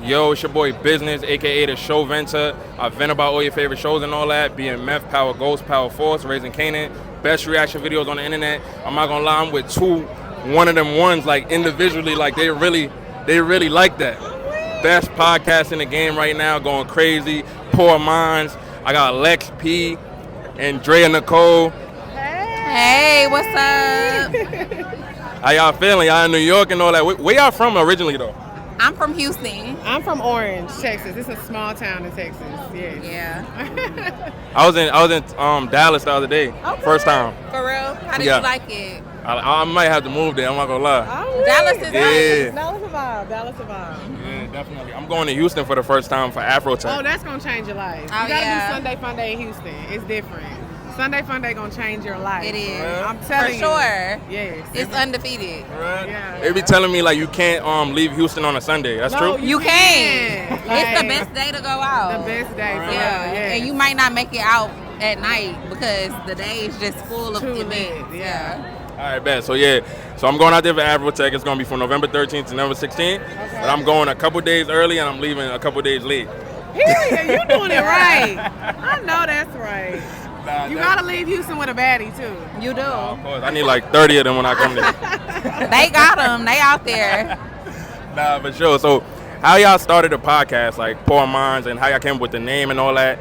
Yo, it's your boy Business, a.k.a. the Show Venter. I vent about all your favorite shows and all that. BMF, Power Ghost, Power Force, Raising Canaan. Best reaction videos on the internet. I'm not gonna lie, I'm with one of them ones, like, individually, like, they really like that. Best podcast in the game right now, going crazy. Poor Minds. I got Lex P and Drea Nicole. Hey, what's up? How y'all feeling? Y'all in New York and all that. Where y'all from originally, though? I'm from Houston. I'm from Orange, Texas. It's a small town in Texas. Yes. Yeah. I was in Dallas the other day. Okay. First time. For real? How did Yeah. you like it? I might have to move there. I'm not gonna lie. Oh, Dallas is Yeah. Dallas a vibe. Dallas a vibe. Yeah, definitely. I'm going to Houston for the first time for Afrotech. Oh, that's gonna change your life. Oh, You gotta yeah. do Sunday Fun Day in Houston. It's different. Sunday Fun Day gonna change your life. It is. I'm For telling you. sure. Yes. It's undefeated. Right? Yeah. They be telling me like you can't leave Houston on a Sunday. That's No, true. You can. Like, It's the best day to go out. The best day. Right. For Yeah. real, yes. And you might not make it out at night because the day is just full of Too events. lit, yeah. All right, bet. So I'm going out there for Afrotech. It's gonna be from November 13th to November 16th. Okay. But I'm going a couple days early and I'm leaving a couple days late. Period. You doing it right. I know that's right. Nah, You gotta leave Houston with a baddie too. You do. Of course, I need like 30 of them when I come there. They got them. They out there. Nah, for sure. So, how y'all started the podcast, like Poor Minds, and how y'all came up with the name and all that?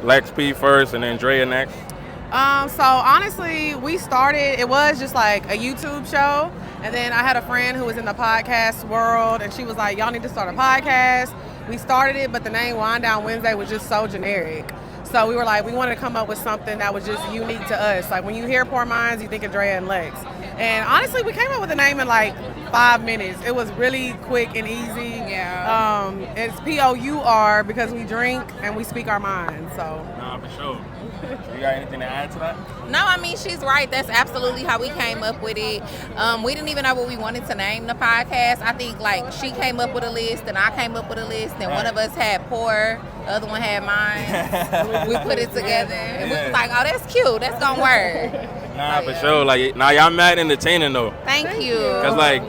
Lex P first, and then Drea next. So honestly, we started, it was just like a YouTube show. And then I had a friend who was in the podcast world and she was like, y'all need to start a podcast. We started it, but the name Wind Down Wednesday was just so generic. So we were like, we wanted to come up with something that was just unique to us. Like when you hear Poor Minds, you think of Drea and Lex. And honestly, we came up with the name in like 5 minutes. It was really quick and easy. Yeah. It's POUR because we drink and we speak our minds. So. Nah, for sure. You got anything to add to that? No, I mean, she's right. That's absolutely how we came up with it. We didn't even know what we wanted to name the podcast. I think, like, she came up with a list, and I came up with a list, and one of us had Poor, the other one had mine. We put it together, and we was like, oh, that's cute. That's going to work. Nah, So, for yeah. sure. Like, now y'all mad entertaining, though. Thank you. Because, like,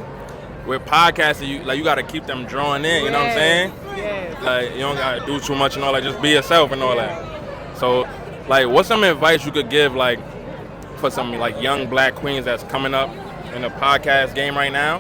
with podcasting, you got to keep them drawing in, you know what I'm saying? Yes. Like, you don't got to do too much and all that. Just be yourself and all that. So, like, what's some advice you could give, like, for some, like, young black queens that's coming up in the podcast game right now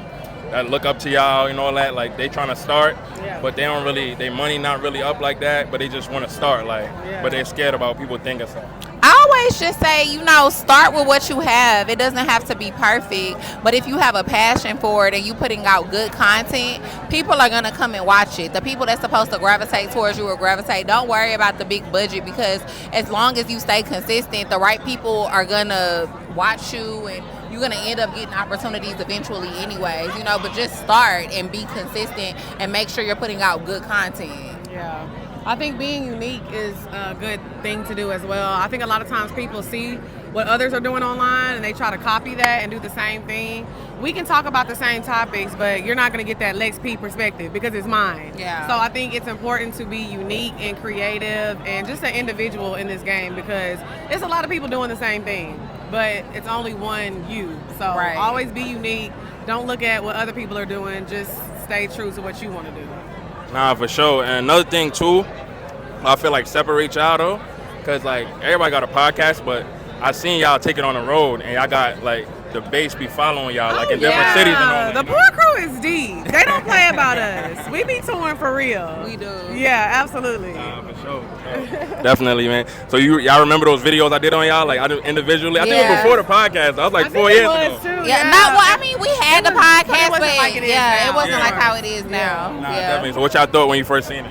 that look up to y'all and all that? Like, they trying to start, but they don't really, their money not really up like that, but they just want to start, like, but they're scared about people thinking so. I always just say, start with what you have. It doesn't have to be perfect, but if you have a passion for it and you putting out good content, people are going to come and watch it. The people that's supposed to gravitate towards you will gravitate. Don't worry about the big budget because as long as you stay consistent, the right people are going to watch you and you're going to end up getting opportunities eventually anyways, but just start and be consistent and make sure you're putting out good content. Yeah. I think being unique is a good thing to do as well. I think a lot of times people see what others are doing online and they try to copy that and do the same thing. We can talk about the same topics, but you're not going to get that Lex P perspective because it's mine. Yeah. So I think it's important to be unique and creative and just an individual in this game because there's a lot of people doing the same thing, but it's only one you. So Right. always be unique. Don't look at what other people are doing. Just stay true to what you want to do. Nah, for sure. And another thing, too, I feel like separate y'all, though, because, like, everybody got a podcast, but I seen y'all take it on the road, and y'all got, like, the base be following y'all, like, in different cities and all that. The Poor Crew is deep. They don't play about us. We be touring for real. We do. Yeah, absolutely. For sure. Definitely, man. So y'all remember those videos I did on y'all, like, I did individually? I think it was Yeah. before the podcast. I was like I 4 think years it was ago. too. Yeah, I mean, we had the podcast, wasn't but like it is yeah, now. it wasn't Yeah. like how it is now. Nah, Yeah. definitely. So what y'all thought when you first seen it?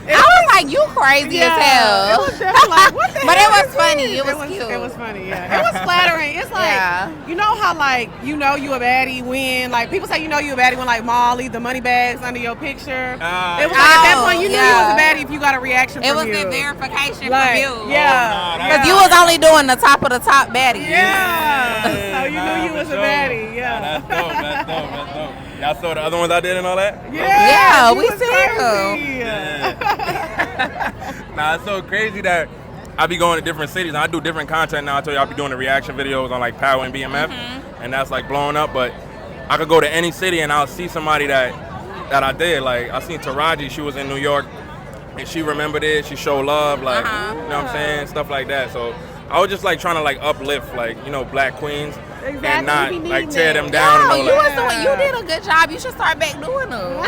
I was like, you crazy as hell. It was definitely like, what the But hell it was is funny. this? It was cute. It was funny, yeah. It was flattering. It's like, Yeah. you know how, like, you a baddie when, like, people say you a baddie when, like, Maul leave the money bags under your picture. It was like, at that point, you knew you was a baddie if you got a reaction It from was you. the verification Like, from you. yeah. Because you was only doing the top of the top baddies. Yeah. So you Nah, knew you for was a sure. baddie, yeah. Nah, that's dope. That's dope. That's dope. Y'all saw the other ones I did and all that? Yeah, you we was see crazy. Nah, it's so crazy that I be going to different cities and I do different content now. I told you I be doing the reaction videos on like Power and BMF, and that's like blowing up. But I could go to any city and I'll see somebody that that I did. Like I seen Taraji, she was in New York, and she remembered it. She showed love, like you know what I'm saying, stuff like that. So I was just like trying to like uplift, like black queens, and not like tear them down. No, you did a good job. You should start back doing them.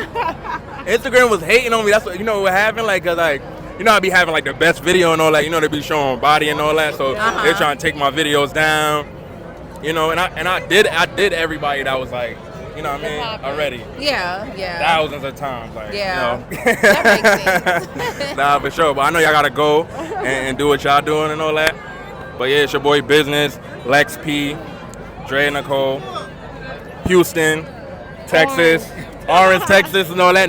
Instagram was hating on me. That's what what happened. Like, cause like I be having like the best video and all that. They be showing body and all that. So they're trying to take my videos down. And I did everybody that was like. You know what I mean? Already. Yeah. Thousands of times. Like, That makes sense. Nah, for sure. But I know y'all got to go and do what y'all doing and all that. But yeah, it's your boy Business, Lex P, Drea Nicole, Houston, Texas, Orange, Texas and all that.